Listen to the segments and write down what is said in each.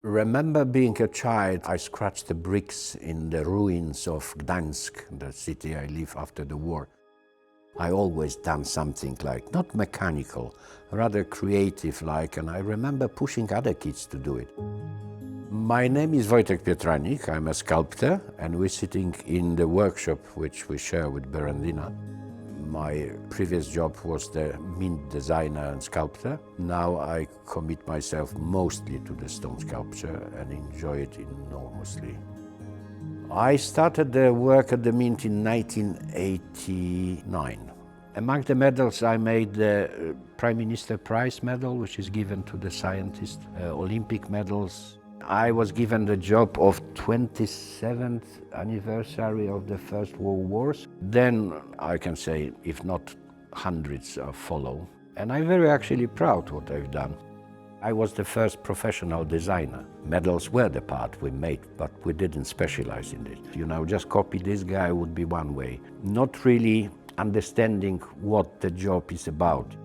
Remember being a child, I scratched the bricks in the ruins of Gdańsk, the city I lived after the war. I always done something like, not mechanical, rather creative like, and I remember pushing other kids to do it. My name is Wojciech Pietranik, I'm a sculptor, and we're sitting in the workshop which we share with Berendina. My previous job was the mint designer and sculptor. Now I commit myself mostly to the stone sculpture and enjoy it enormously. I started the work at the Mint in 1989. Among the medals I made the Prime Minister Prize medal, which is given to the scientists, Olympic medals. I was given the job of 27th anniversary of the First World Wars. Then I can say, if not hundreds follow. And I'm very actually proud what I've done. I was the first professional designer. Medals were the part we made, but we didn't specialize in it. You know, just copy this guy would be one way. Not really understanding what the job is about.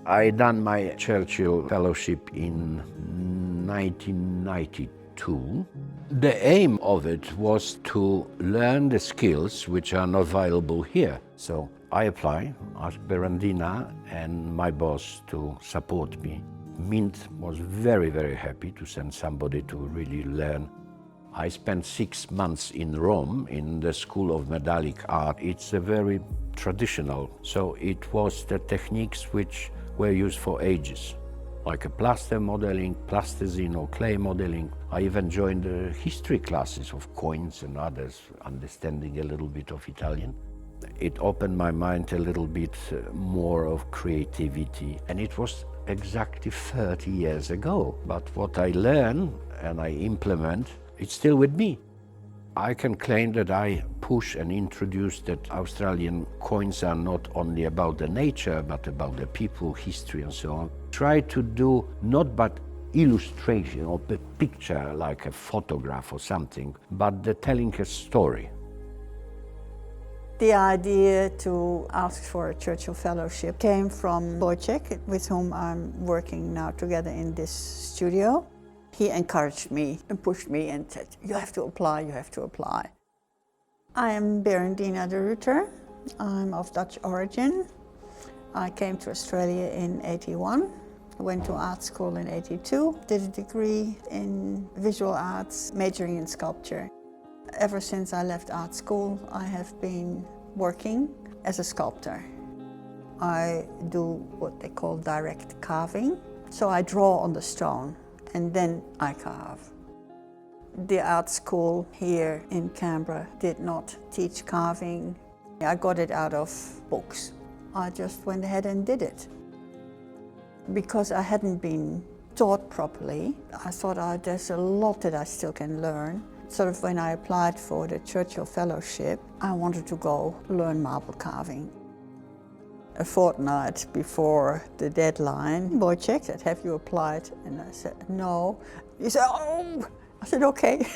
I done my Churchill Fellowship in 1992. The aim of it was to learn the skills which are not available here. So I applied, asked Berendina and my boss to support me. Mint was very, very happy to send somebody to really learn. I spent 6 months in Rome in the School of Medallic Art. It's a very traditional, so it was the techniques which were used for ages, like a plaster modeling, plasticine or clay modeling. I even joined the history classes of coins and others, understanding a little bit of Italian. It opened my mind a little bit more of creativity, and it was exactly 30 years ago. But what I learn and I implement, it's still with me. I can claim that I push and introduce that Australian coins are not only about the nature, but about the people, history and so on. Try to do not but illustration or a picture like a photograph or something, but the telling a story. The idea to ask for a Churchill Fellowship came from Wojciech, with whom I'm working now together in this studio. He encouraged me and pushed me and said, you have to apply, you have to apply. I am Berendina de Ruiter. I'm of Dutch origin. I came to Australia in '81, went to art school in '82, did a degree in visual arts, majoring in sculpture. Ever since I left art school, I have been working as a sculptor. I do what they call direct carving. So I draw on the stone and then I carve. The art school here in Canberra did not teach carving. I got it out of books. I just went ahead and did it. Because I hadn't been taught properly, I thought there's a lot that I still can learn. Sort of when I applied for the Churchill Fellowship, I wanted to go learn marble carving. A fortnight before the deadline, Wojciech said, have you applied? And I said, no. He said, oh! I said, okay,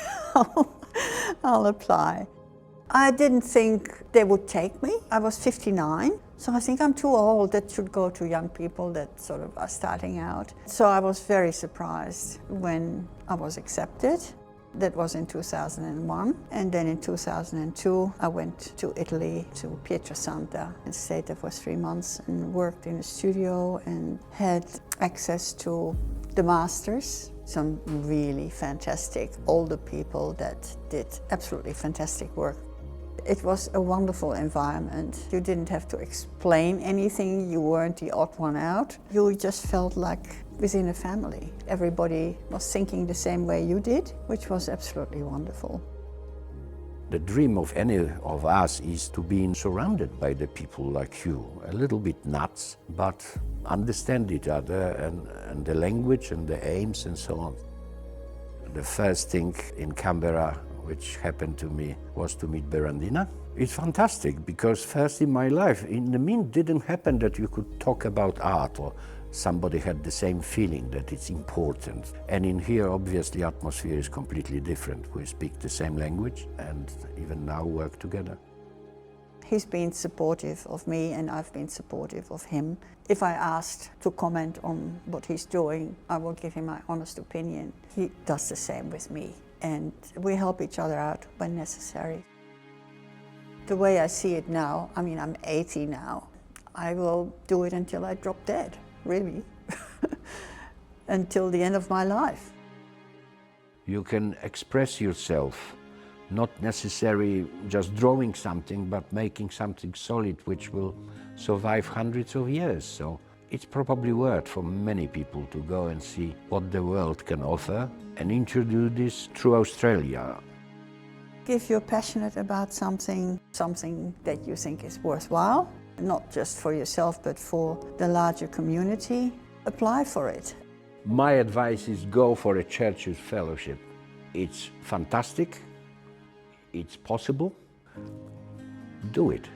I'll apply. I didn't think they would take me. I was 59, so I think I'm too old. That should go to young people that sort of are starting out. So I was very surprised when I was accepted. That was in 2001. And then in 2002, I went to Italy, to Pietranik, and stayed there for 3 months and worked in a studio and had access to the masters, some really fantastic older people that did absolutely fantastic work. It was a wonderful environment. You didn't have to explain anything. You weren't the odd one out. You just felt like within a family. Everybody was thinking the same way you did, which was absolutely wonderful. The dream of any of us is to be surrounded by the people like you, a little bit nuts, but understand each other and the language and the aims and so on. The first thing in Canberra which happened to me was to meet Berendina. It's fantastic because first in my life, in the Mint didn't happen that you could talk about art or somebody had the same feeling that it's important. And in here, obviously, atmosphere is completely different. We speak the same language and even now work together. He's been supportive of me and I've been supportive of him. If I asked to comment on what he's doing, I will give him my honest opinion. He does the same with me, and we help each other out when necessary. The way I see it now, I mean, I'm 80 now. I will do it until I drop dead, really, until the end of my life. You can express yourself, not necessarily just drawing something, but making something solid which will survive hundreds of years. So it's probably worth for many people to go and see what the world can offer and introduce this through Australia. If you're passionate about something that you think is worthwhile, not just for yourself but for the larger community, apply for it. My advice is go for a church youth fellowship. It's fantastic, it's possible, do it.